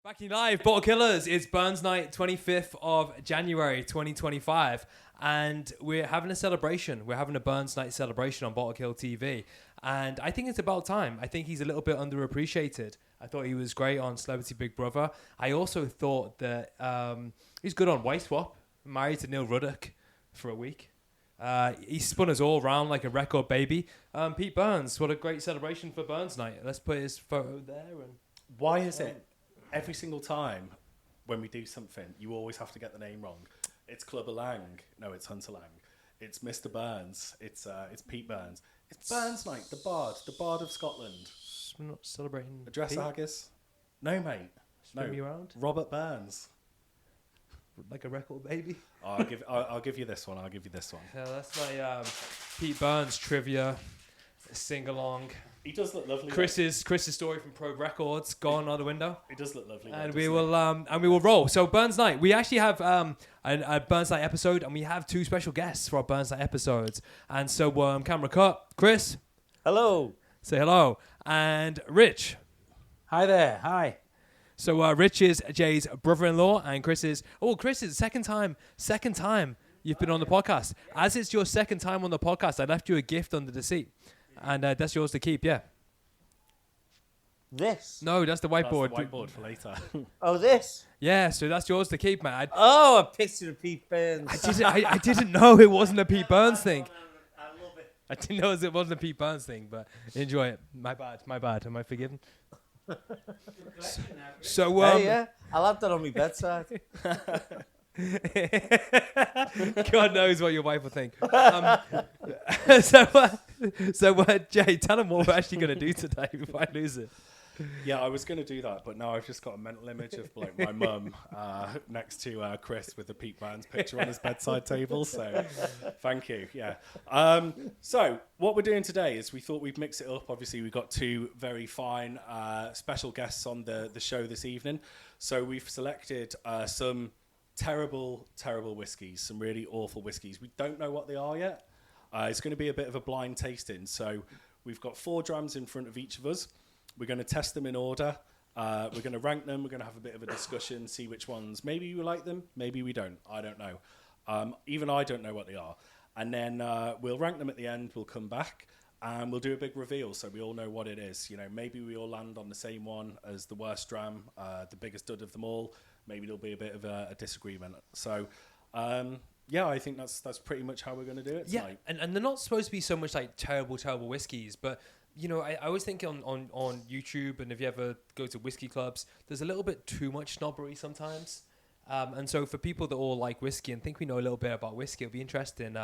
Backing live, Bottle Killers. It's Burns Night, 25th of January, 2025. And we're having a celebration. We're having a Burns Night celebration on Bottle Kill TV. And I think it's about time. I think he's a little bit underappreciated. I thought he was great on Celebrity Big Brother. I also thought that he's good on White Swap. Married to Neil Ruddock for a week. He spun us all around like a record baby. Pete Burns, what a great celebration for Burns Night. Let's put his photo there. And why is it every single time when we do something, you always have to get the name wrong? It's Clubber Lang. No, it's Hunter Lang. It's Mr. Burns. It's Pete Burns. It's Burns Night, the Bard of Scotland. We're not celebrating A dresser Pete? haggis? No, mate. Spin No. me around Robert Burns. like a record baby. I'll give you this one. I'll give you this one. Yeah, that's my Pete Burns trivia sing along. He does look lovely. Chris's story from Probe Records gone out the window. He does look lovely. And we will roll. So Burns Night, we actually have a Burns Night episode, and we have two special guests for our Burns Night episodes. And so camera cut, Chris, Hello. say hello, and Rich. Hi there. Hi. So Rich is Jay's brother-in-law, and Chris is second time you've been on the podcast. As it's your second time on the podcast, I left you a gift under the seat, and that's yours to keep. Yeah. This. No, that's the whiteboard. That's the whiteboard for later. Oh, this. Yeah, so that's yours to keep, man. Oh, a picture of Pete Burns. I didn't know it wasn't a Pete Burns thing. I love it. I didn't know it wasn't a Pete Burns thing, but enjoy it. My bad. Am I forgiven? So Hey, yeah, I'll have that on my bedside. God knows what your wife will think. Jay, tell them what we're actually going to do today before I lose it. Yeah, I was going to do that, but now I've just got a mental image of like my mum next to Chris with the Pete Burns picture on his bedside table. So, thank you. Yeah. So what we're doing today is we thought we'd mix it up. Obviously, we've got two very fine special guests on the show this evening. So we've selected some terrible whiskies, some really awful whiskies. We don't know what they are yet. It's going to be a bit of a blind tasting. So we've got 4 drams in front of each of us. We're going to test them in order. We're going to rank them. We're going to have a bit of a discussion, see which ones. Maybe we like them, maybe we don't. I don't know. Even I don't know what they are. And then we'll rank them at the end. We'll come back and we'll do a big reveal so we all know what it is. You know, maybe we all land on the same one as the worst dram, the biggest dud of them all. Maybe there'll be a bit of a disagreement. So, yeah, I think that's pretty much how we're going to do it tonight. Yeah, and they're not supposed to be so much like terrible whiskies, but you know, I always think on YouTube, and if you ever go to whiskey clubs, there's a little bit too much snobbery sometimes. And so for people that all like whiskey and think we know a little bit about whiskey, it'll be interesting.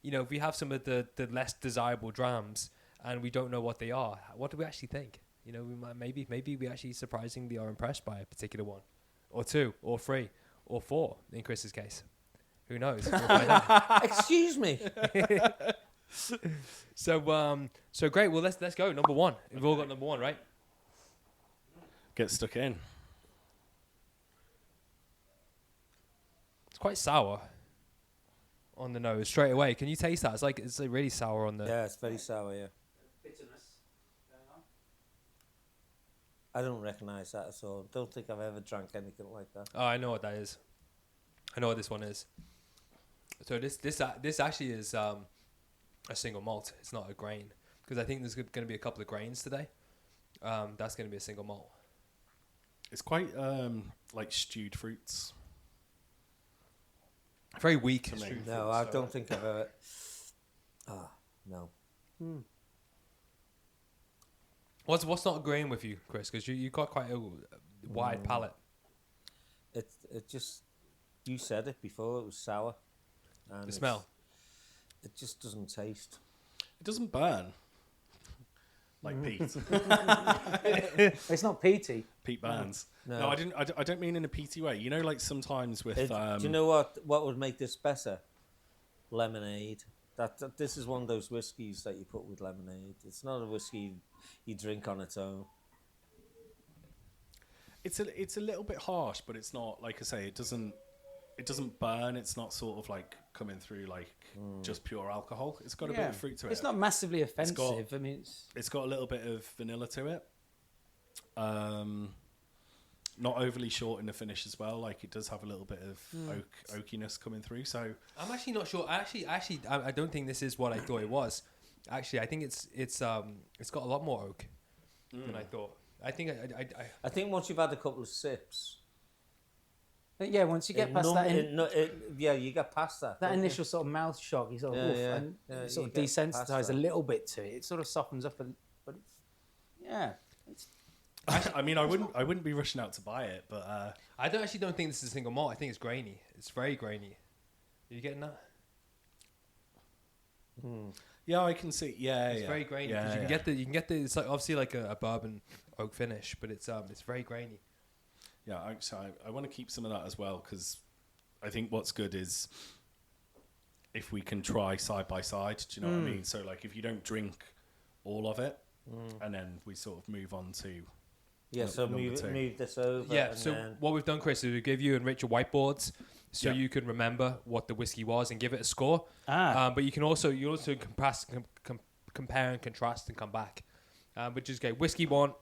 You know, if we have some of the less desirable drams and we don't know what they are, what do we actually think? You know, we might maybe we actually surprisingly are impressed by a particular one, or 2, or 3, or 4 in Chris's case. Who knows? We'll find out. Excuse me. So great. Well, let's go. Number 1. We've all got number 1, right? Get stuck in. It's quite sour on the nose straight away. Can you taste that? It's like really sour on the. Yeah, it's very sour, yeah. Bitterness going on. I don't recognise that at all. Don't think I've ever drank anything like that. Oh, I know what that is. I know what this one is. So this actually is a single malt. It's not a grain, because I think there's going to be a couple of grains today. That's going to be a single malt. It's quite like stewed fruits. Very weak. To me. No, I don't think I've ever... no. What's not agreeing with you, Chris? Because you got quite a wide palate. It just... You said it before, it was sour. And The smell. It just doesn't taste. It doesn't burn. Like Pete. It's not peaty. Pete Burns. No. I don't mean in a peaty way. You know, like sometimes with... Do you know what would make this better? Lemonade. This is one of those whiskies that you put with lemonade. It's not a whiskey you drink on its own. It's a little bit harsh, but it's not, like I say, it doesn't burn. It's not sort of like coming through like just pure alcohol. It's got a bit of fruit to it. It's not massively offensive. got- I mean, It's got a little bit of vanilla to it. not overly short in the finish as well. Like it does have a little bit of oakiness coming through. So I'm actually not sure. I don't think this is what I thought it was. Actually, I think it's got a lot more oak than I thought. I think I think once you've had a couple of sips, Yeah, once you get past you get past that. that don't you? initial sort of mouth shock, you sort of and Yeah, sort of you get past desensitise a that. little bit to it. It sort of softens up, but it's I mean, I wouldn't be rushing out to buy it, but I don't think this is a single malt. I think it's grainy. It's very grainy. Are you getting that? yeah, I can see. Yeah, It's very grainy. 'Cause you can get the. It's like obviously like a bourbon oak finish, but it's very grainy. Yeah, I want to keep some of that as well because I think what's good is if we can try side by side. Do you know what I mean? So like if you don't drink all of it, and then we sort of move on to So number move two. this over. Yeah. and So then, what we've done, Chris, is we give you and Richard whiteboards, so Yeah. you can remember what the whiskey was and give it a score. But you also compare and contrast and come back. But just go whiskey 1,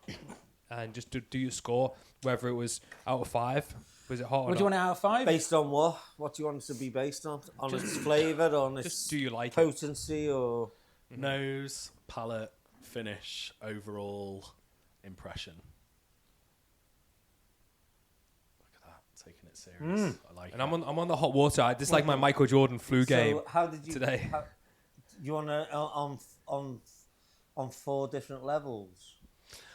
and just do your score, whether it was out of 5. Was it hot or what do you want not? out of 5? based on what? What do you want it to be based on? On its flavour, on its Just do you like it? potency, or nose, palate, finish, overall impression. Look at that, taking it serious. I like And it. I'm on the hot water. This is like my Michael Jordan flu game. So how did you today. You want to on 4 different levels?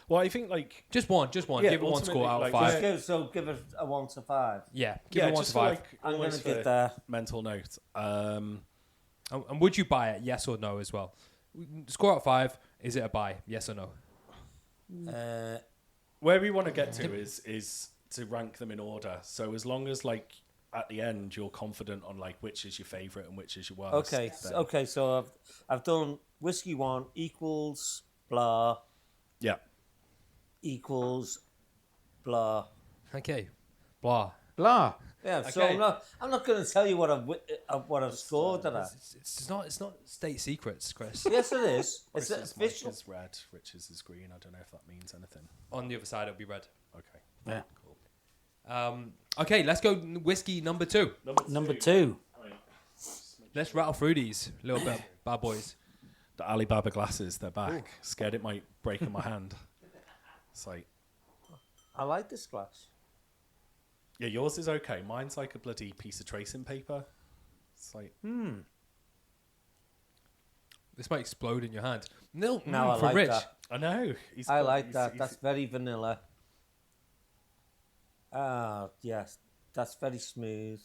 Well, I think like Just one. Yeah, Give it one score out of ultimately, 5. So give it a 1 to 5. Yeah, give it 1 just to 5. for, like, I'm going almost to for get there. mental note. And would you buy it? Yes or no as well. Score out of 5. Is it a buy? Yes or no? Where we want to get to is to rank them in order. So as long as like at the end you're confident on like which is your favourite and which is your worst. Okay. then- Okay. So I've done whiskey 1 equals blah Yeah. equals blah. Okay. Blah. Blah. Yeah. So Okay. I'm not going to tell you what I've scored that at. It's not state secrets, Chris. Yes, it is. It's Chris's mic official. is red, Rich's is green. I don't know if that means anything. On the other side, it'll be red. Okay. Yeah. Cool. Okay, let's go whiskey number 2. Number 2. Let's rattle through these little bit bad boys. The Alibaba glasses, they're back. Scared it might break in my hand. It's like, I like this glass. yeah, yours is okay. Mine's like a bloody piece of tracing paper. It's like, This might explode in your hand. No, No, I for like Rich. that. I know. I like that. That's very vanilla. Ah, yes. That's very smooth.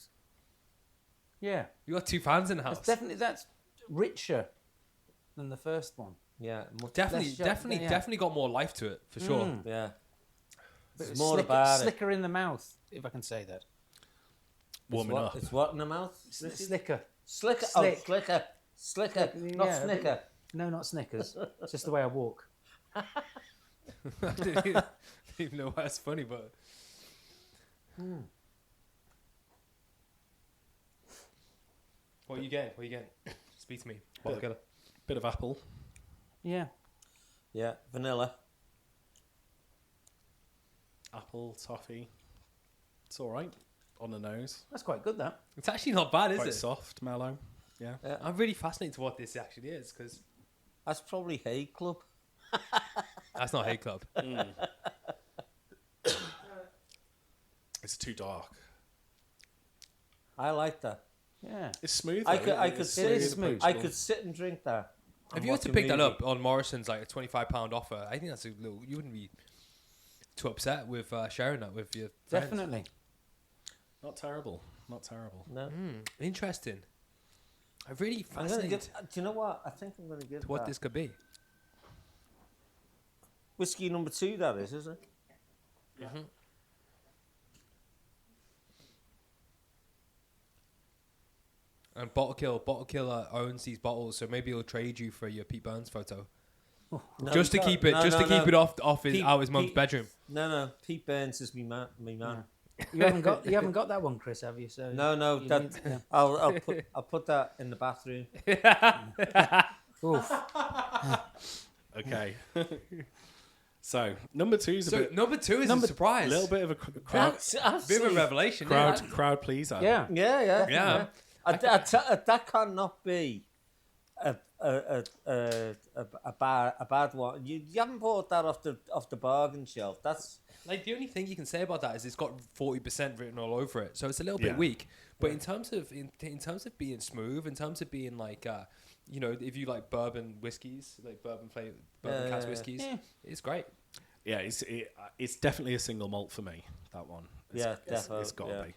Yeah. You got 2 fans in the house. That's richer than the first one. Yeah. Definitely got more life to it for sure. Yeah. But It's more about it. slicker in the mouth, if I can say that. warming up. It's what in the mouth? Slicker. Slicker. Slick. Oh, slicker. Slicker. Not Yeah, snicker. No, not Snickers. It's just the way I walk. I didn't even know why that's funny, but what are you getting? Speak to me. Bottle killer. Bit of apple. Yeah. Yeah. Vanilla. Apple, toffee. It's all right on the nose. That's quite good, that. It's actually not bad, is Quite it? soft, mellow. Yeah. I'm really fascinated to what this actually is because That's probably Haig Club. that's not Haig Club. It's too dark. I like that. Yeah. It's smooth. I though. could It's sit. It is smooth. I could sit and drink that. If and you were to watch a pick that movie. up on Morrison's, like a £25 offer, I think that's a little. You wouldn't be too upset with sharing that with your friends. Definitely. Not terrible. Not terrible. No. Interesting. I'm really I'm gonna fascinated give. Do you know what? I think I'm going to give to what that. this could be. Whiskey number 2, that is, isn't it? And Bottle Killer owns these bottles, so maybe he'll trade you for your Pete Burns photo, No, just to you keep can't. it, No, no, no. keep it off his Pete- out his mum's Pete- bedroom. No. Pete Burns is me man. You haven't got that one, Chris, have you? So No. you That need- yeah. I'll put that in the bathroom. Oof. Okay. So number two is a bit, number 2 is a surprise. little bit of a crowd, Bit of a revelation. crowd pleaser. Yeah. Yeah. That cannot be a bad one. You haven't bought that off the bargain shelf. That's Like, the only thing you can say about that is it's got 40% written all over it, so it's a little bit weak. But in terms of being smooth, in terms of being like, if you like bourbon whiskeys, like bourbon cask whiskeys, it's great. Yeah, it's definitely a single malt for me. That one. definitely. It's got to be.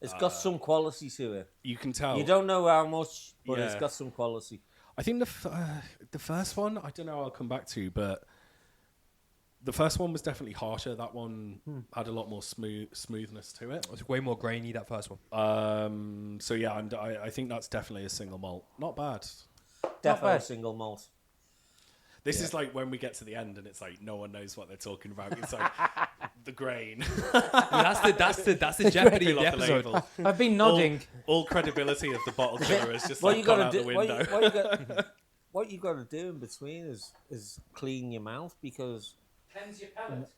It's got some quality to it. You can tell. You don't know how much, but it's got some quality. I think the first one, I don't know, I'll come back to, but the first one was definitely harsher. That one had a lot more smoothness to it. It was way more grainy, that first one. So yeah, and I think that's definitely a single malt. Not bad. Definitely bad. single malt. This is like when we get to the end and it's like no one knows what they're talking about. It's like the grain. That's the jeopardy of the Off the episode. label. I've been nodding. All credibility of the bottle killer is just What like you gone gotta out do? the window. What you got to do in between is clean your mouth, because Cleanse your palate.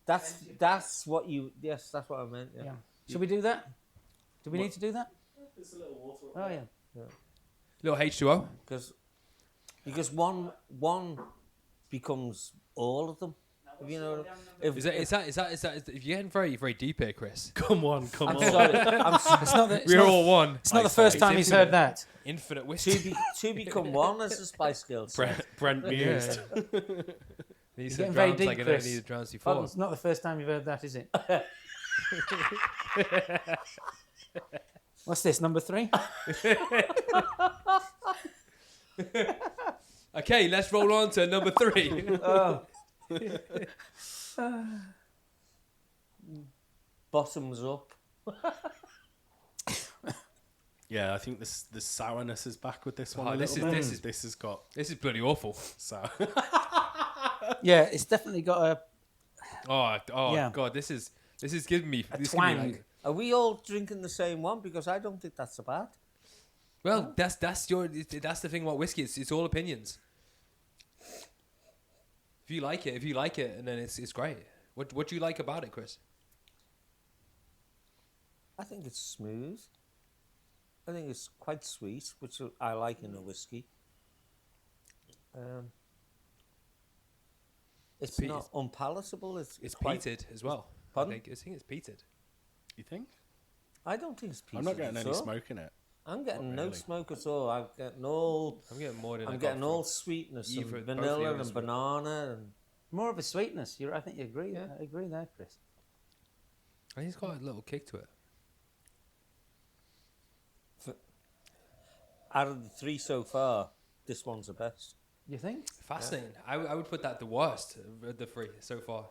that's what you. Yes, that's what I meant. Yeah. Should we do that? Do we need to do that? There's a little water. Oh yeah. Little H2O. Because one becomes all of them. If you know. Is that? If you're getting very, very deep here, Chris. Come on. I'm sorry. It's not the, We're all one. it's not the first time he's heard that. Infinite whiskey. to become one, as the Spice Girls say. Brent mused. These You're are getting very drams deep, like I never Chris. needed drams before. Well, it's not the first time you've heard that, is it? What's this, number 3? Okay, let's roll on to number 3. Bottoms up. Yeah, I think the sourness is back with this one. Oh, a this little is- bit. This has got This is bloody awful. sour. Yeah, it's definitely got a Oh Yeah. God, this is giving me this is giving me, twang. like, Are we all drinking the same one? Because I don't think that's so bad. well, that's the thing about whiskey. It's all opinions. If you like it, and then it's great. What do you like about it, Chris? I think it's smooth. I think it's quite sweet, which I like in a whiskey. It's Pe- not unpalatable. It's quite, peated as well. Pardon? I think it's peated. You think? I don't think it's peated. I'm not getting at any all. smoke in it. I'm getting Not no really. smoke at all. I'm getting all. I'm getting more than I I'm got getting for- all sweetness and Either- both vanilla of you and is- banana and. More of a sweetness. I think you agree. Yeah. I agree there, Chris. I think it's got a little kick to it. Out of the 3 so far, this one's the best. You think? Fascinating. I would put that the worst of the 3 so far.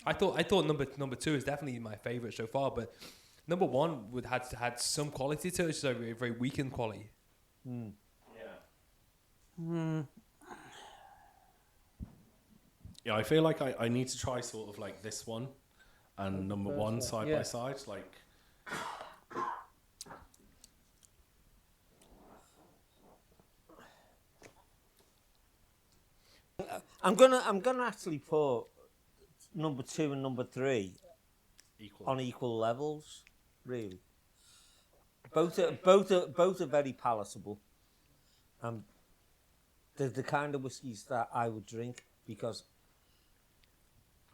I thought number 2 is definitely my favorite so far, but number 1 had some quality to it, just a very, very weakened quality. Yeah, I feel like I need to try sort of like this one and number 1 side by side. Like, I'm gonna actually put number 2 and number 3 equal. on equal levels. Really, both are very palatable. They're the kind of whiskies that I would drink because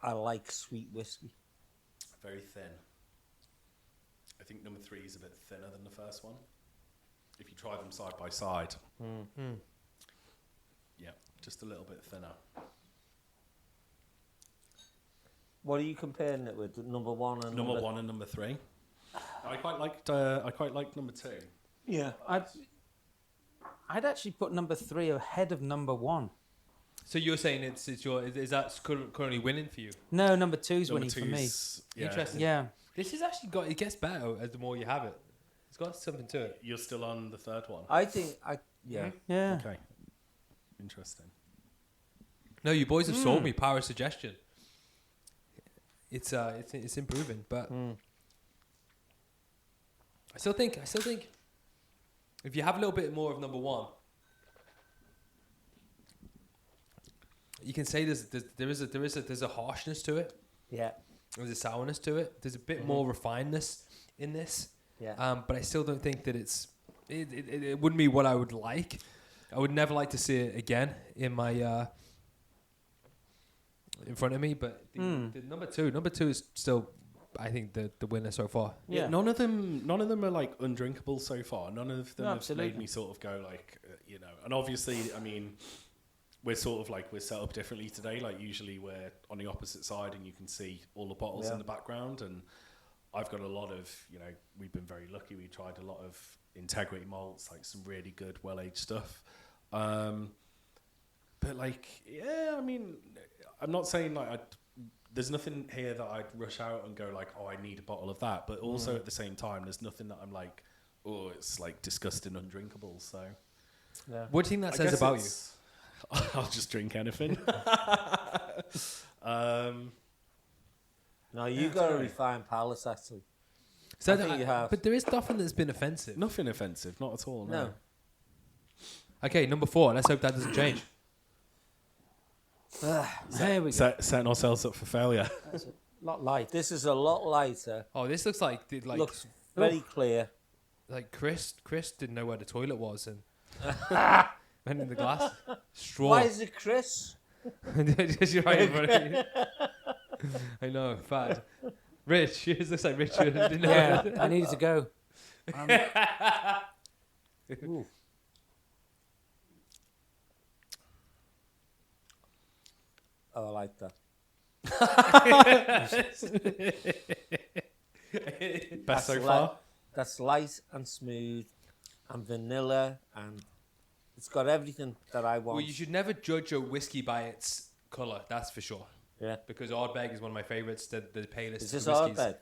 I like sweet whiskey. Very thin. I think number 3 is a bit thinner than the first one. If you try them side by side. Yeah, just a little bit thinner. What are you comparing it with? Number 1 and Number 1 and number 3. I quite liked number 2. Yeah. I'd actually put number 3 ahead of number 1. So you're saying is that currently winning for you? No, number 2's Number winning for me. 2's, yeah, Interesting. Yeah. This has actually it gets better as the more you have it. It's got something to it. You're still on the third one. I think yeah. Yeah. Okay. Interesting. No, you boys have sold me power of suggestion. It's improving, but I still think if you have a little bit more of number 1, you can say there's a harshness to it. Yeah. There's a sourness to it. There's a bit more refinedness in this. Yeah. But I still don't think that it wouldn't be what I would like. I would never like to see it again in my in front of me. But the number two is still, I think, the winner so far. Yeah. None of them are like undrinkable so far. None of them have made me sort of go like, and obviously, I mean, we're sort of like, we're set up differently today. Like usually we're on the opposite side and you can see all the bottles in the background, and I've got a lot of, we've been very lucky. We tried a lot of integrity malts, like some really good well-aged stuff. But like, yeah, I mean, I'm not saying like there's nothing here that I'd rush out and go like, oh, I need a bottle of that. But also at the same time, there's nothing that I'm like, oh, it's like disgusting, undrinkable. So, what do you think that says about you? I'll just drink anything. No, you got a refined palate, actually. So I think you have. But there is nothing that's been offensive. Nothing offensive, not at all. No. Okay, number 4. Let's hope that doesn't change. There we go. Setting ourselves up for failure. That's a lot light. This is a lot lighter. Oh, this looks like Looks very clear. Like Chris didn't know where the toilet was and went in the glass. Straw. Why is it Chris? You're right in front of me. I know, bad. Rich, yours looks like Richard. Yeah, I needed to go. Ooh. Oh, I like that. Best so far? That's light and smooth and vanilla, and it's got everything that I want. Well, you should never judge a whiskey by its colour, that's for sure. Yeah. Because Ardbeg is one of my favourites, the palest Is this whiskies. Ardbeg?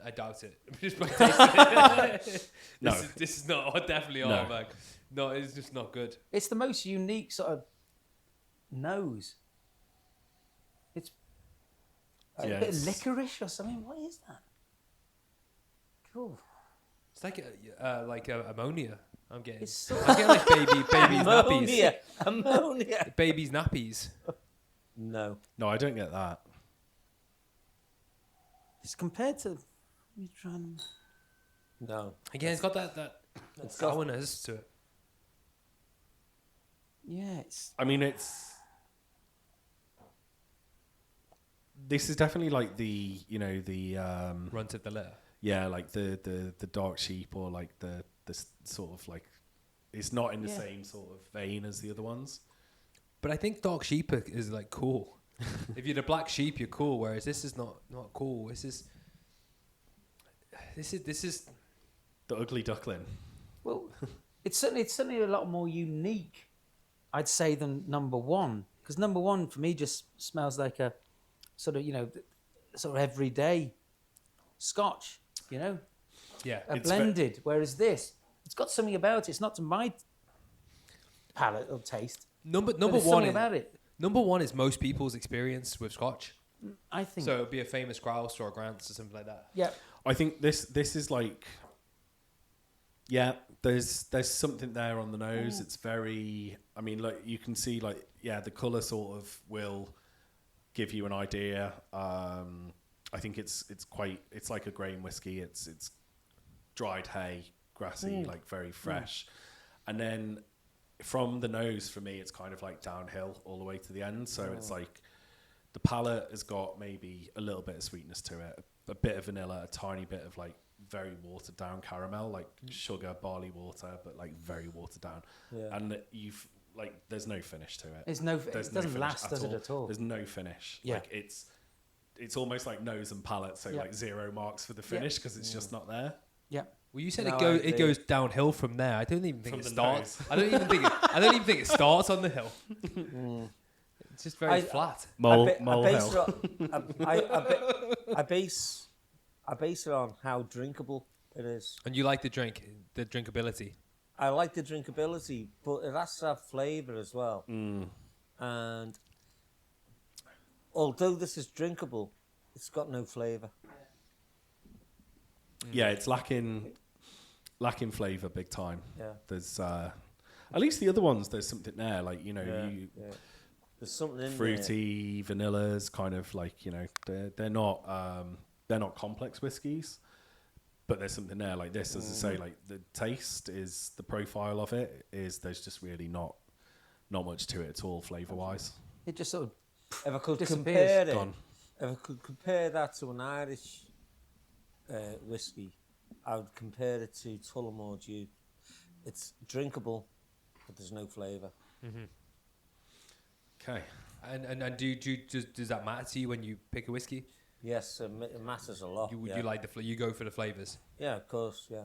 I doubt it. Just by tasting it. No. This is not definitely No. Ardbeg. No, it's just not good. It's the most unique sort of nose. It's a Yeah, bit of it's- licorice or something. What is that? Cool. It's like ammonia. I'm getting. It's so I'm getting like baby's nappies. Ammonia. Baby's nappies. No. No, I don't get that. it's compared to. Let me try and. No. Again, it's got that It's got- sourness to it. Yeah, it's. I mean, this is definitely like the Runt of the litter. yeah, like the dark sheep, or like the sort of like, it's not in the same sort of vein as the other ones. But I think dark sheep is like cool. If you're the black sheep, you're cool. Whereas this is not cool. This is The ugly duckling. Well, it's certainly a lot more unique, I'd say, than number 1. Because number 1 for me just smells like a sort of sort of everyday Scotch. yeah. A It's blended. Whereas this, it's got something about it. It's not to my palate or taste. Number There's 1 something is, about it. number 1 is most people's experience with Scotch. I think. So it'd be a famous Grouse or a Grants or something like that. Yeah. I think this is like, yeah, there's something there on the nose. It's very, I mean, like you can see, like, yeah, the color sort of will give you an idea. I think it's like a grain whiskey. It's dried hay, grassy, like very fresh, and then from the nose, for me, it's kind of like downhill all the way to the end. So it's like the palate has got maybe a little bit of sweetness to it, a bit of vanilla, a tiny bit of like very watered down caramel, like sugar, barley water, but like very watered down. Yeah. And you've like, there's no finish to it. There's no. There's It no doesn't finish last, does it at all? There's no finish. Yeah. Like it's almost like nose and palate, so Yeah. like 0 marks for the finish because it's just not there. Yeah. Well, you said No, it I goes downhill from there. I don't even think From it the starts. nose. I don't even think it starts on the hill. It's just very flat. Mole base hill. it on, I base it on how drinkable it is. And you like the drinkability. I like the drinkability, but it has to have flavour as well. And although this is drinkable, it's got no flavour. Yeah, it's lacking flavour big time. Yeah. There's at least the other ones, there's something there, like, Yeah. There's something in fruity vanillas, kind of like, you know, they're not complex whiskies, but there's something there. Like this, as I say, like the taste is, the profile of it is, there's just really not much to it at all, flavour wise. It just sort of If I could disappears. compare that to an Irish whiskey, I would compare it to Tullamore Dew. It's drinkable, but there's no flavour. Okay. And does that matter to you when you pick a whiskey? Yes, it matters a lot. You like you go for the flavors. Yeah, of course. Yeah.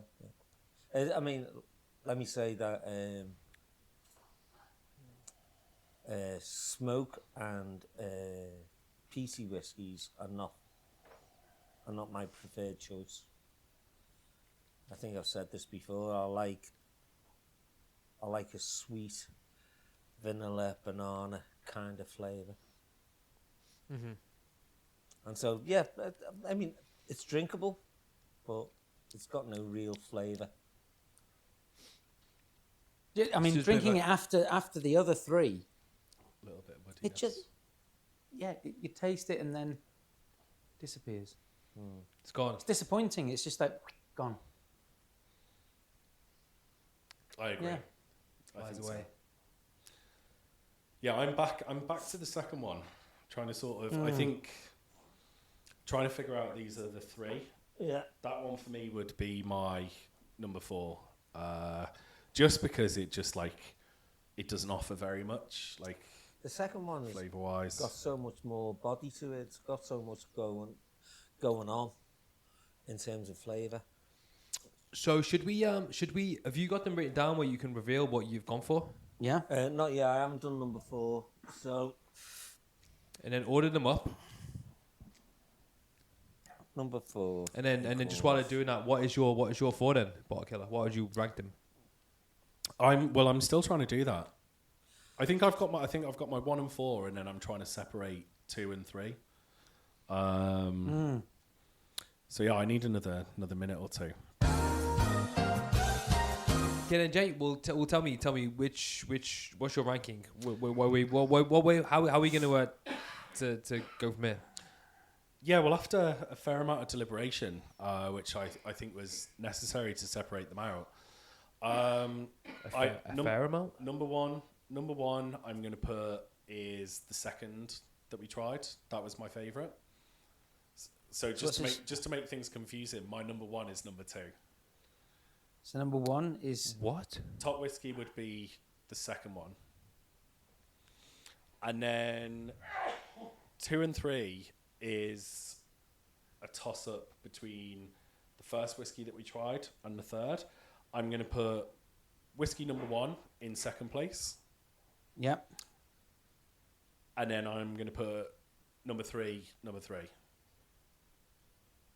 I mean, let me say that smoke and peaty whiskies are not my preferred choice. I think I've said this before. I like a sweet vanilla banana kind of flavour. And so, yeah, I mean, it's drinkable, but it's got no real flavour. Yeah, I mean, drinking it after the other three, A little bit muddy. it just, you taste it and then disappears. It's gone. It's disappointing. It's just like gone. I agree. Yeah. I think Flies away. so. Yeah, I'm back to the second one. Trying to sort of, I think, trying to figure out these are the three. Yeah. That one for me would be my number 4. Just because it just it doesn't offer very much, like The second one has flavour wise. got so much more body to it. It's got so much going on in terms of flavour. So should we have you got them written down where you can reveal what you've gone for? Yeah. Not yet. I haven't done number 4. So And then order them up. number 4. And then just while they're doing that, what is your 4 then, Bottle Killer? What would you rank them? I'm still trying to do that. I think I've got my 1 and 4, and then I'm trying to separate 2 and 3. So yeah, I need another minute or two. Okay, then Jay, tell me which what's your ranking? How are we going to go from here? Yeah, well, after a fair amount of deliberation, which I think was necessary to separate them out. A fair amount. Number one, I'm going to put is the second that we tried. That was my favourite. So just to make things confusing, my number 1 is number 2. So number 1 is What? Top whiskey would be the second one, and then 2 and 3 is a toss up between the first whiskey that we tried and the third. I'm going to put whiskey number 1 in second place. Yep. And then I'm going to put number 3.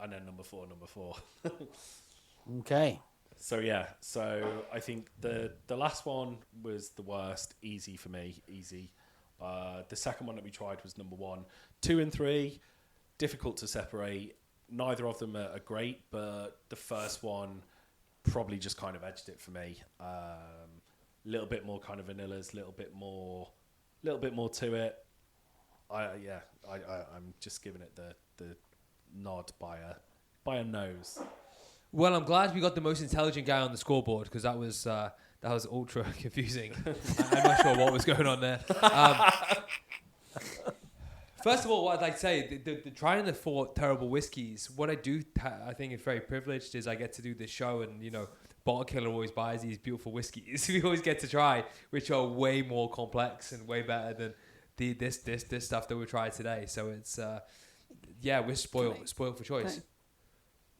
And then number 4. Okay. So yeah, I think the last one was the worst. Easy for me, easy. The second one that we tried was number 1. 2 and 3, difficult to separate. Neither of them are great, but the first one probably just kind of edged it for me. Little bit more kind of vanillas, little bit more to it. I'm just giving it the nod by a nose. Well, I'm glad we got the most intelligent guy on the scoreboard because that was ultra confusing. I'm not sure what was going on there. First of all, what I'd like to say, the trying the 4 terrible whiskies, what I do, I think is very privileged is I get to do this show and, Bottle Killer always buys these beautiful whiskies we always get to try, which are way more complex and way better than this stuff that we tried today. So it's, we're spoiled for choice.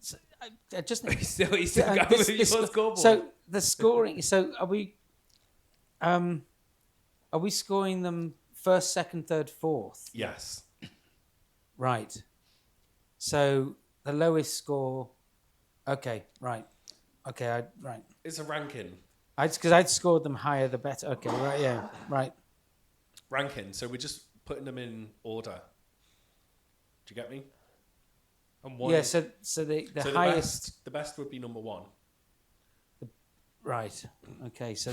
So I just He's still going with your scoreboard. So the scoring. So are we scoring them first, second, third, fourth? Yes. Right. So the lowest score. Okay. Right. Okay. Right. It's a ranking. Because I'd scored them higher, the better. Okay. Right. Yeah. Right. Ranking. So we're just putting them in order. Do you get me? Yeah. So the highest. The best would be number 1. Right. Okay. So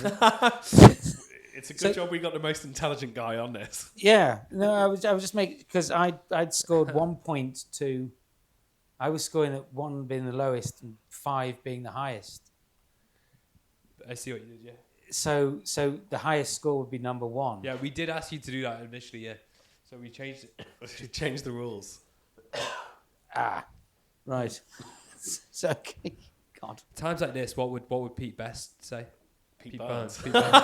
It's a good job we got the most intelligent guy on this. yeah. No, I was just making because I'd scored 1 point to. I was scoring at 1 being the lowest and 5 being the highest. I see what you did, yeah. So the highest score would be number 1. Yeah, we did ask you to do that initially, yeah. So we changed it. We changed the rules. Right. So okay. God. Times like this, what would Pete Best say? Pete Burns. Pete Burns.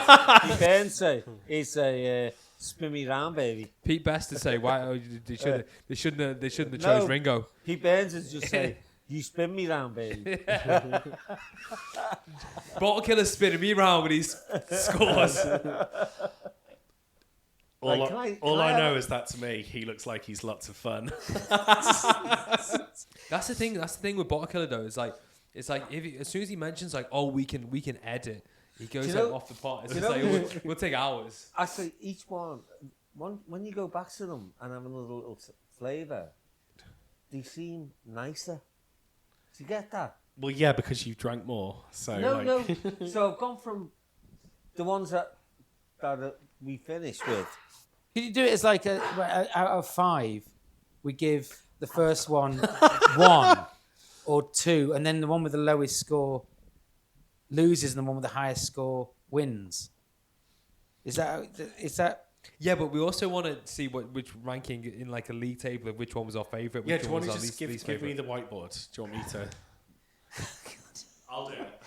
He can say, he's a spin me round, baby. Pete Best to say, why they shouldn't have No. chose Ringo. Pete Burns is just say, you spin me round, baby. Bottle Killer's spinning me round with these scores. All I know is that to me, he looks like he's lots of fun. That's the thing. That's the thing with Bottle Killer though. It's like as soon as he mentions like, oh, we can edit, he goes off the pot. It's just like we'll take hours. Actually, each one, when you go back to them and have another little flavour, they seem nicer. Do you get that? Well, yeah, because you've drank more. So No. So I've gone from the ones that we finished with. Could you do it as like out of 5, we give the first one 1 or 2, and then the one with the lowest score loses, and the one with the highest score wins. Is that? Yeah, but we also want to see which ranking in like a league table of which one was our favourite. yeah, Which do you one want was to our just least give me favourite. the whiteboard? Do you want me to? I'll do it.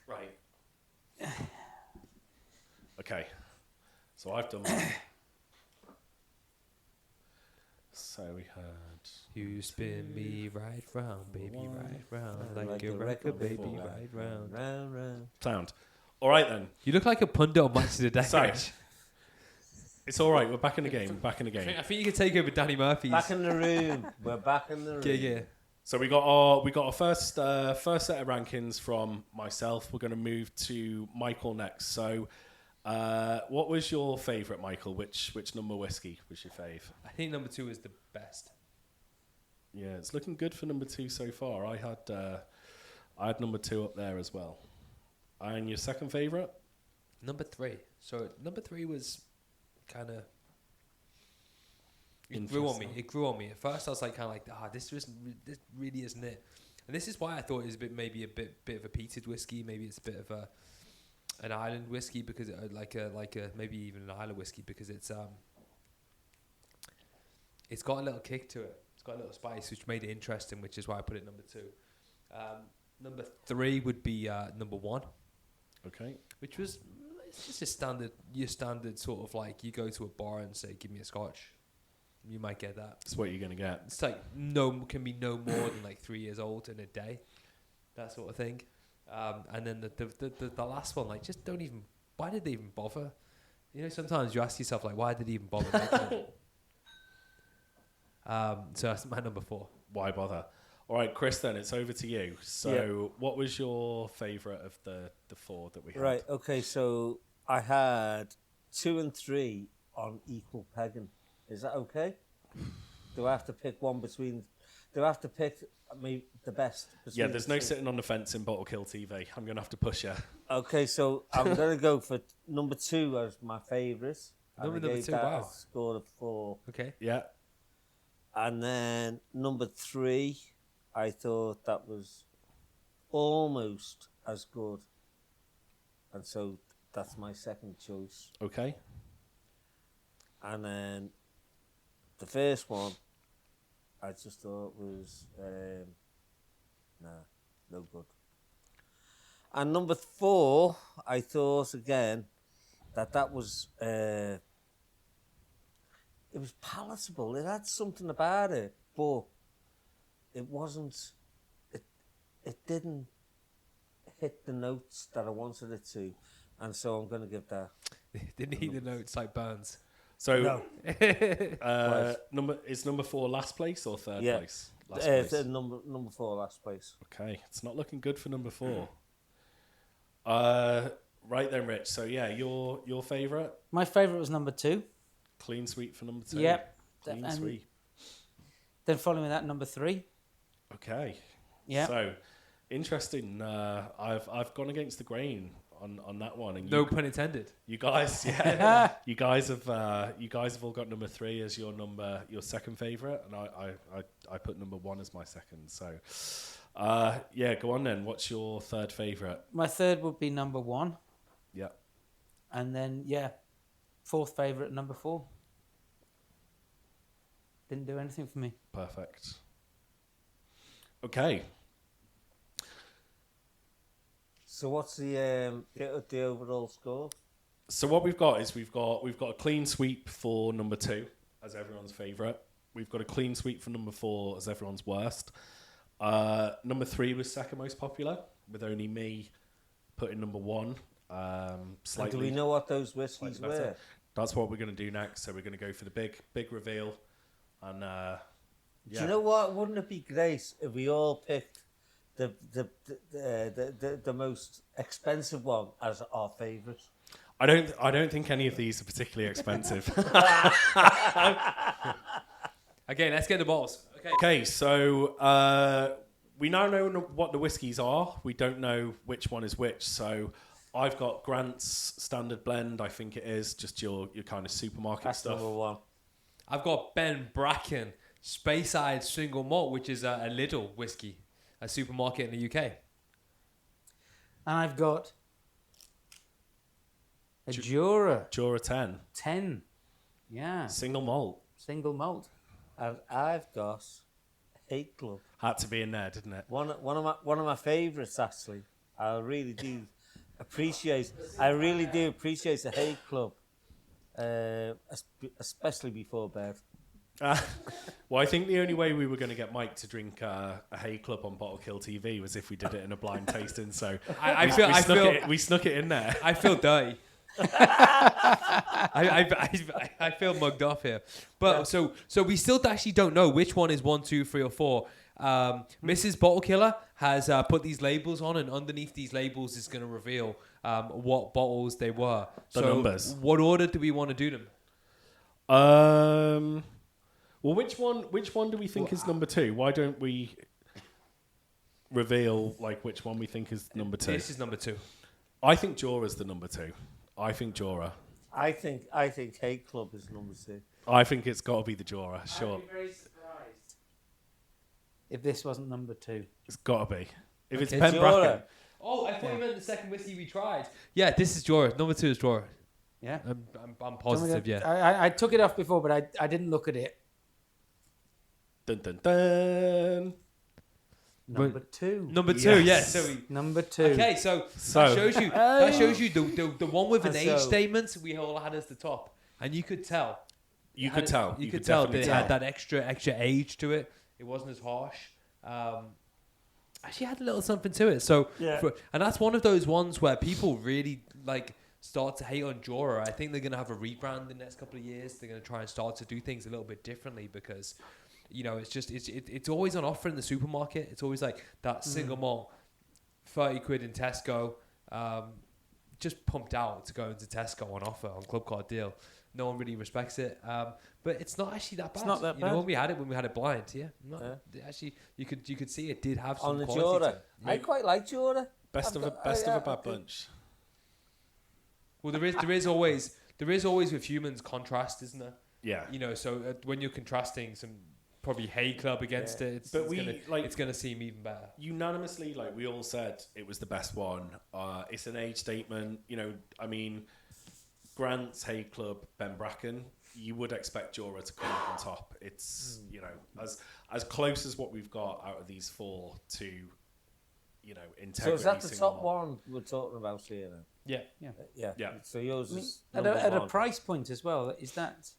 Right. Okay. So I've done mine. So we had. You spin me right round, baby, right round, like Like a a record, record baby, before. right round. Round. Sound. All right then. You look like a pundit on Match of the Day. So it's all right. We're back in the game. I think you can take over Danny Murphy's. Back in the room. We're back in the room. Yeah. So we got our first set of rankings from myself. We're going to move to Michael next. So, what was your favourite, Michael? Which number whiskey was your fave? I think number 2 is the best. Yeah, it's looking good for number 2 so far. I had number 2 up there as well. And your second favourite? Number 3. So number 3 was kind of. It grew on me. At first, I was like, kind of like, this really isn't it. And this is why I thought it was maybe a bit of a peated whiskey. Maybe it's a bit of an island whiskey because like a maybe even an island whiskey because it's got a little kick to it. It's got a little spice, which made it interesting, which is why I put it number 2. Number 3 would be number 1. Okay. Which was it's just your standard sort of like you go to a bar and say, "Give me a scotch." You might get that. That's what you're going to get. It's like can be no more than like 3 years old in a day, that sort of thing. And then the last one, like, just don't even. Why did they even bother? You know, sometimes you ask yourself like, why did they even bother making it? So that's my number 4. Why bother? All right, Chris, then it's over to you. So what was your favourite of the 4 that we had? Right, okay, so I had 2 and 3 on equal pegging. Is that okay? Do I have to pick one between... Do I have to pick the best? Yeah, there's no sitting on the fence in Bottle Kill TV. I'm going to have to push you. Okay, so I'm going to go for number 2 as my favourite. Number 2, wow. Scored a 4. Okay. Yeah. And then number 3, I thought that was almost as good. And so that's my second choice. Okay. And then the first one, I just thought was, no good. And number 4, I thought again that was, it was palatable. It had something about it, but it wasn't, it didn't hit the notes that I wanted it to. And so I'm going to give that. Didn't hit the notes like Burns. So, No. is number 4 last place or third place? Last It's place. number 4, last place. Okay, it's not looking good for number 4. Right then, Rich. So yeah, your favourite? My favourite was number 2. Clean sweep for number 2. Yep. Clean And sweep. then following that, number 3. Okay. Yeah. So Interesting. I've gone against the grain on that one, and No pun intended. you guys, yeah, you guys have all got number 3 as your second favorite, and I put number 1 as my second. So, yeah, go on then. What's your third favorite? My third would be number 1, Yeah, and then fourth favorite, number 4. Didn't do anything for me. perfect. Okay. So what's the overall score? So what we've got is we've got a clean sweep for number 2 as everyone's favourite. We've got a clean sweep for number 4 as everyone's worst. Number 3 was second most popular, with only me putting number 1. Slightly. And do we know what those whiskies slightly better. were? That's what we're going to do next. So we're going to go for the big reveal, and Do you know what? Wouldn't it be great if we all picked the most expensive one as our favourite? I don't think any of these are particularly expensive. Okay, let's get the balls. Okay. Okay, so we now know what the whiskies are. We don't know which one is which. So I've got Grant's standard blend. I think it is just your kind of supermarket That's stuff. number 1. I've got Ben Bracken Speyside Single Malt, which is a Lidl whiskey, a supermarket in the UK. And I've got a Jura Jura 10 10. Yeah, single malt. single malt. And I've got Haig Club. Had to be in there, didn't it? One of my favourites, actually. I really do appreciate the Haig Club, especially before bed. Well, I think the only way we were going to get Mike to drink a Haig Club on Bottle Kill TV was if we did it in a blind tasting. So we snuck it in there. I feel dirty. I feel mugged off here. But so we still actually don't know which one is 1, 2, 3, or 4. Mrs. Bottle Killer has put these labels on, and underneath these labels is going to reveal what bottles they were. The numbers. What order do we want to do them? Well, which one do we think is number 2? Why don't we reveal which one we think is number 2? This is number 2. I think Jura's the number 2. I think Jura. I think Haig Club is number 2. I think it's got to be the Jura. Sure, I'd be very surprised if this wasn't number 2. it's got to be. If it's Okay, Ben Jura. Bracken, Oh, I thought you meant the second whiskey we tried. Yeah, this is Jura. Number 2 is Jura. Yeah, I'm positive. Yeah. I took it off before, but I didn't look at it. dun dun dun. Number 2. Number 2. Yes. Yeah. So Number 2. okay, so that shows you the one with an age statement we all had as the top, and you could tell. You could tell. You could tell definitely that it had that extra age to it. It wasn't as harsh. Actually had a little something to it. So, Yeah. and that's one of those ones where people really start to hate on Jura. I think they're going to have a rebrand in the next couple of years. They're going to try and start to do things a little bit differently because, it's always on offer in the supermarket. It's always like that single malt, 30 quid in Tesco, just pumped out to go into Tesco on offer on Club Card deal. No one really respects it, but it's not actually that bad. It's not that You know, bad. when we had it blind, actually you could see it did have some On the quality to Jura. it. I quite like Jura. Best of a bad bunch. Well, there is always with humans contrast, isn't there? Yeah. You know, so when you're contrasting some probably Haig Club against it, it's gonna seem even better. Unanimously, we all said it was the best one. It's an age statement. I mean, Grant's Haig Club, Ben Bracken. You would expect Jura to come up on top. It's as close as what we've got out of these 4 to integrity. So is that the single top malt. one we're talking about here then? Yeah. Yeah. So yours is At number a 1. price point as well. Is that?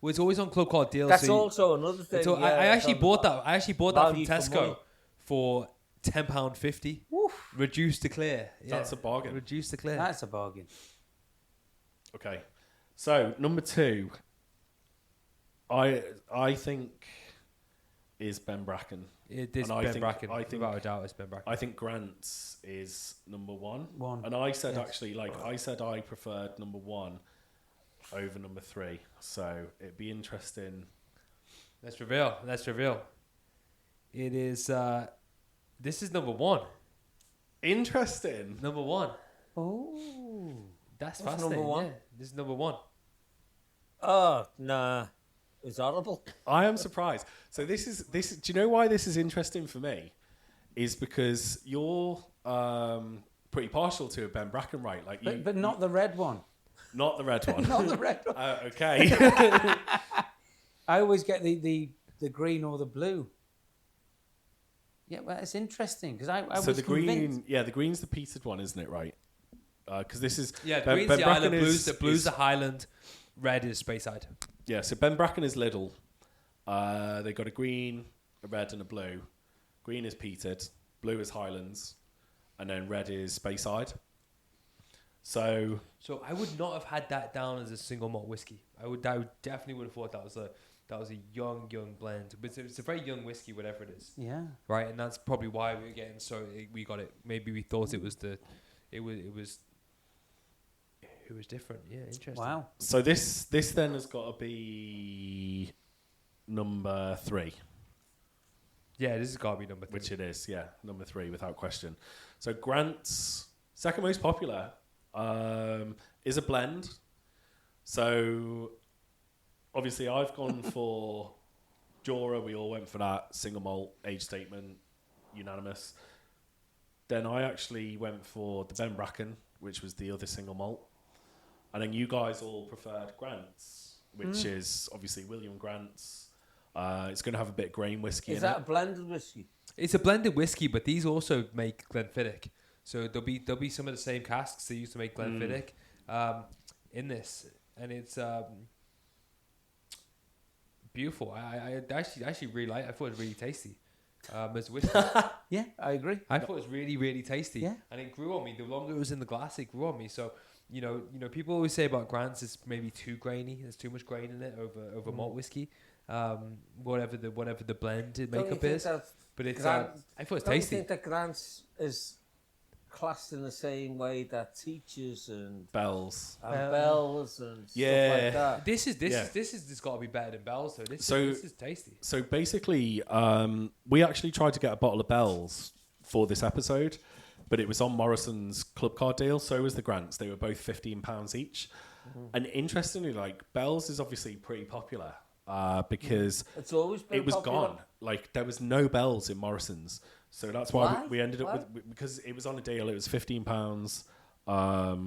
Well, it's always on Club Card deal. That's so also another thing. So yeah, I it's actually on bought the that. I actually bought that from value for Tesco money. for £10.50. Reduced to clear. Yeah. That's a bargain. Reduced to clear. That's a bargain. Okay, so number 2, I think is Ben Bracken. It is And Ben Bracken. Without a doubt, it's Ben Bracken. I think Grant's is number 1. One. And I said Yes. actually, I said I preferred number 1 over number 3. So it'd be interesting. Let's reveal. It is This is number one. Interesting. Number one. Oh. That's What's fascinating. number one? Yeah, this is number one. Oh, nah. It was horrible. I am surprised. So this is. Do you know why this is interesting for me? Is because you're pretty partial to a Ben Bracken, right? Like you, But not the red one. not the red one. Not the red one. Okay. I always get the green or the blue. Yeah, well, it's interesting because I So was the convinced. green, the green's the peated one, isn't it? Right? Because this is Yeah, Ben- green's Ben the Bracken island, blues is- the blues is- the Highland, red is Speyside. Yeah, so Ben Bracken is Lidl. They got a green, a red, and a blue. Green is peated, blue is Highlands, and then red is Speyside. So So I would not have had that down as a single malt whiskey. I definitely would have thought that was a young blend. But it's a very young whiskey, whatever it is, Yeah. right? And that's probably why we were getting we got it. Maybe we thought it was different. Yeah, interesting. Wow. so this then has got to be number 3, Yeah, this has got to be number 3. which it is. Yeah, number 3 without question. So Grant's second most popular is a blend. So obviously I've gone for Jura. We all went for that single malt age statement, unanimous. Then I actually went for the Ben Bracken, which was the other single malt. And then you guys all preferred Grant's, which is obviously William Grant's. It's going to have a bit of grain whiskey Is in that a it. blended whiskey? It's a blended whiskey, but these also make Glenfiddich. So there'll be some of the same casks they used to make Glenfiddich in this, and it's beautiful. I actually really like. I thought it was really tasty. As whiskey, Yeah, I agree. I thought it was really really tasty. Yeah. And it grew on me. The longer it was in the glass, it grew on me. So you know, people always say about Grant's it's maybe too grainy. There's too much grain in it over malt whiskey. Whatever the blended Don't you makeup think is, that but it's Grant- I thought it was Don't you tasty. think that Grant's is classed in the same way that teachers and Bells. bells and Yeah. stuff like that? This Yeah. has got to be better than Bell's though. This So- is tasty. So basically, we actually tried to get a bottle of Bells for this episode, but it was on Morrison's club card deal. So was the Grants. They were both £15 each. And interestingly, like Bells is obviously pretty popular because It's always been it was popular. gone. Like there was no Bells in Morrison's. So that's why Why? we ended up Why? with, because it was on a deal. It was £15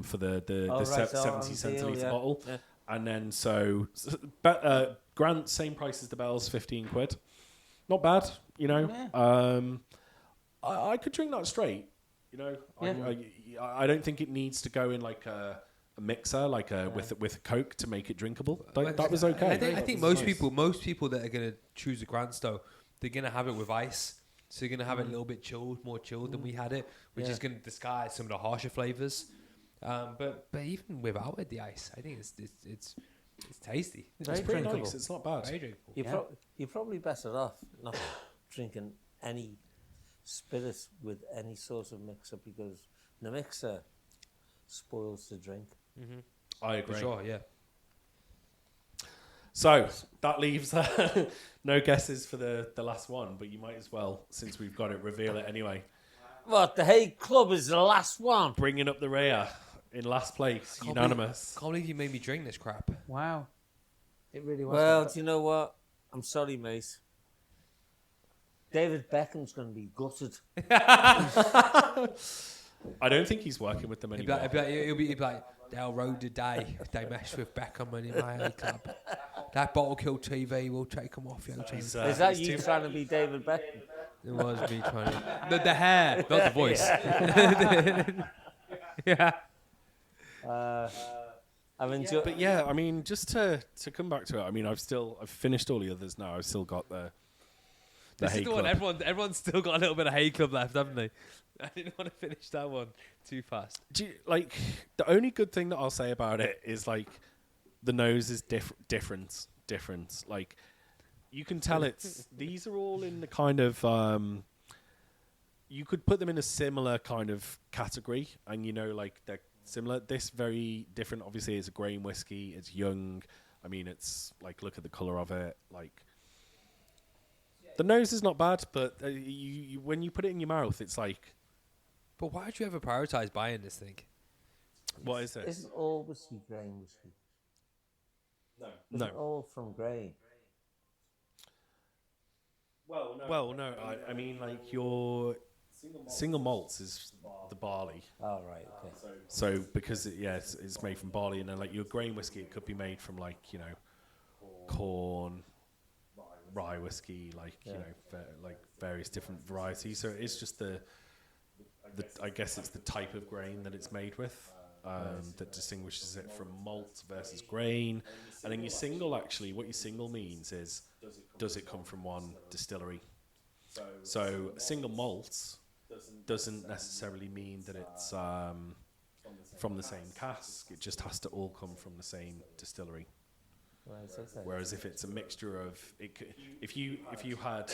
for the Oh, right, so 70 on deal, centilitre yeah. bottle. Yeah. And then Grant, same price as the Bells, £15. Not bad, you know. Yeah. I could drink that straight, you know. Yeah. I don't think it needs to go in like a mixer, like with a Coke to make it drinkable. That was okay. I think most people that are gonna choose a Grants though, they're gonna have it with ice. So you're gonna have it a little bit more chilled than we had it, which is gonna disguise some of the harsher flavors. But even without it, the ice, I think it's tasty. It's Very pretty drinkable. nice. It's not bad. Very drinkable. You're probably better off not drinking any spirits with any sort of mixer because the mixer spoils the drink. I For agree. sure, yeah. So that leaves no guesses for the last one, but you might as well, since we've got it, reveal it anyway. What, the Haig Club is the last one? Bringing up the rear in last place, unanimous. Can't believe you made me drink this crap. Wow. It really was. Well, do you know what? I'm sorry, mate. David Beckham's going to be gutted. I don't think he's working with them anymore. He'll be like, they'll road the day. They mess with Beckham and in my Haig Club. That bottle kill TV will take them off. Is that you trying to be David Beckham? It was me trying to... The hair, not the voice. Yeah. I've enjoyed. But yeah, I mean, just to come back to it, I mean, I've finished all the others now. I've still got the This Haig is the one Club. everyone's still got a little bit of Haig Club left, haven't they? I didn't want to finish that one too fast. Like, the only good thing that I'll say about it is like the nose is different. Like, you can tell these are all in the kind of you could put them in a similar kind of category, and you know, like they're similar. This very different. Obviously, it's a grain whiskey. It's young. I mean, it's like, look at the color of it. Like, The nose is not bad, but you when you put it in your mouth, it's like, But why would you ever prioritize buying this thing? what is this? Isn't all whiskey grain whiskey? No. Isn't all from grain? Well, no. I mean, like your single malts is the barley. Oh, right, okay. So because it's made from barley, and then like your grain whiskey, it could be made from like corn, rye whiskey, like like various different varieties. So it's just the I guess it's the type of grain that it's made with that distinguishes it from malt versus grain. And then your single, actually, what your single means is, does it come from one distillery? So single malts doesn't necessarily mean that it's from the same cask. It just has to all come from the same distillery. Right, okay. Whereas if it's a mixture of, if you had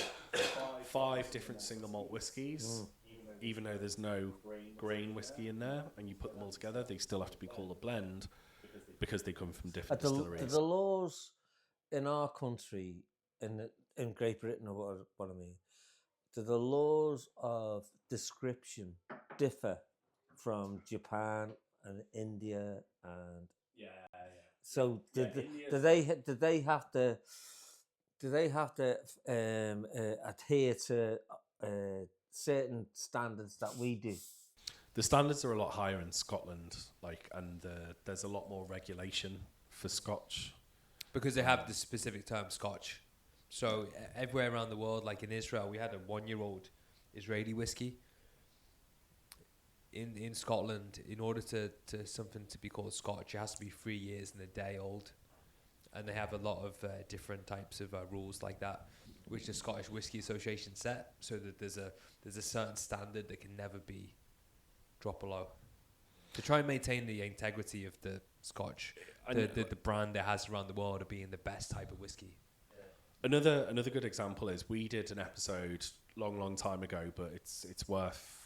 5 different single malt whiskies, even though there's no grain whiskey in there, and you put them all together, they still have to be called a blend because they come from different distilleries. Do the laws in our country, in Great Britain, or what I mean, do the laws of description differ from Japan and India and? So do they have to adhere to certain standards that we do? The standards are a lot higher in Scotland, and there's a lot more regulation for Scotch. Because they have the specific term Scotch. So everywhere around the world, like in Israel, we had a 1-year-old Israeli whiskey. In Scotland, in order to something to be called Scotch, it has to be 3 years and a day old. And they have a lot of different types of rules like that, which the Scottish Whisky Association set, so that there's a certain standard that can never be dropped below, to try and maintain the integrity of the Scotch, the brand it has around the world of being the best type of whiskey. Another good example is we did an episode long time ago, but it's worth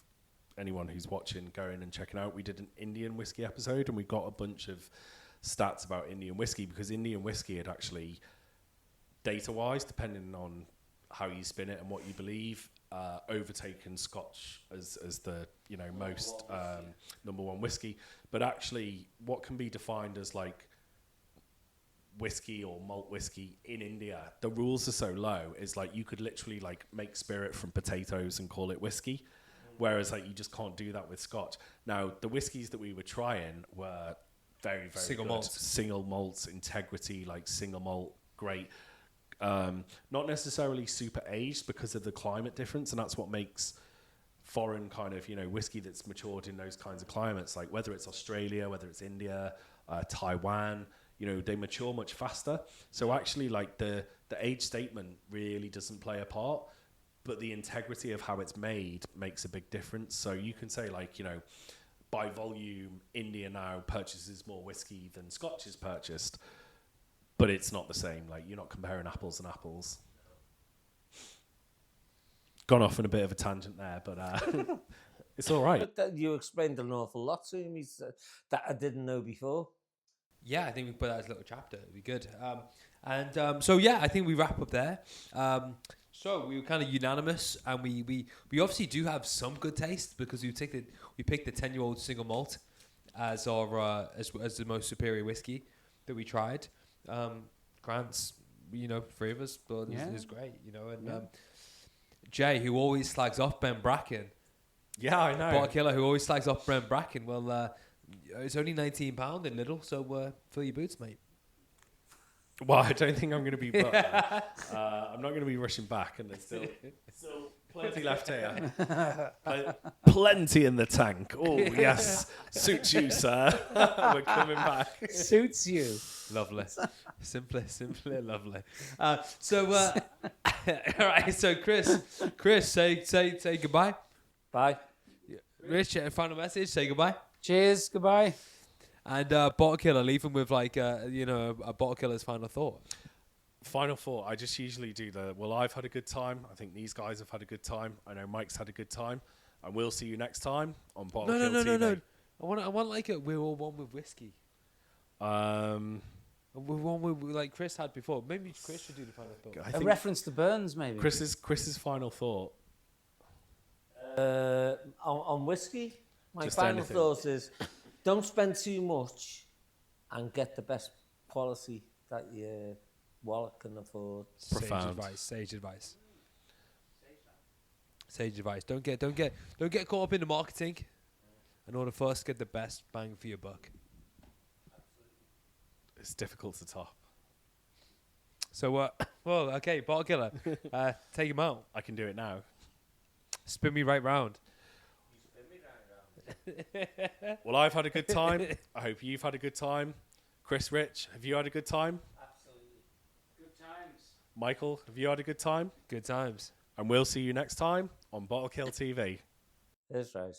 anyone who's watching going and checking out. We did an Indian whiskey episode, and we got a bunch of stats about Indian whiskey, because Indian whiskey had actually, data-wise, depending on how you spin it and what you believe, overtaken Scotch as the most number one whiskey. But actually, what can be defined as like whiskey or malt whiskey in India, the rules are so low. Is like you could literally like make spirit from potatoes and call it whiskey, whereas like you just can't do that with Scotch. Now the whiskies that we were trying were very single good. malts. Single malts, integrity, like single malt, great. Not necessarily super aged because of the climate difference, and that's what makes foreign kind of whiskey that's matured in those kinds of climates, like whether it's Australia, whether it's India, Taiwan, they mature much faster. So actually, like the age statement really doesn't play a part, but the integrity of how it's made makes a big difference. So you can say like by volume, India now purchases more whiskey than Scotch is purchased. But it's not the same. Like, you're not comparing apples and apples. Gone off on a bit of a tangent there, but it's all right. But you explained an awful lot to me that I didn't know before. Yeah, I think we put that as a little chapter. It'd be good. So yeah, I think we wrap up there. So we were kind of unanimous, and we obviously do have some good taste, because we picked the 10-year-old single malt as our as the most superior whiskey that we tried. Grant's, 3 of us, but it's great, and Jay, who always slags off Ben Bracken. Yeah, I know. Bottle killer who always slags off Ben Bracken. Well, it's only £19 in Lidl, so fill your boots, mate. Well, I don't think I'm going to be. I'm not going to be rushing back, and there's still plenty left here. Plenty in the tank. Oh yes, suits you, sir. We're coming back. Suits you. Lovely, simply lovely. All right. So Chris, say goodbye. Bye. Rich, a final message. Say goodbye. Cheers. Goodbye. And bottle killer, leave him with like a bottle killer's final thought. Final thought. I just usually do I've had a good time. I think these guys have had a good time. I know Mike's had a good time, and we'll see you next time on Bottle Kill TV. No. I want like we're all one with whiskey. I One like Chris had before. Maybe Chris should do the final thought. I A think reference to Burns, maybe. Chris's final thought. On whiskey, my Just final anything. thought is don't spend too much and get the best quality that your wallet can afford. Profound. Sage advice. Sage advice. Don't get caught up in the marketing. In order for us to get the best bang for your buck. It's difficult to top. So, well, okay, bottle killer, take him out. I can do it now. Spin me right round. Well, I've had a good time. I hope you've had a good time. Chris, Rich, have you had a good time? Absolutely. Good times. Michael, have you had a good time? Good times. And we'll see you next time on Bottle Kill TV. Here's right.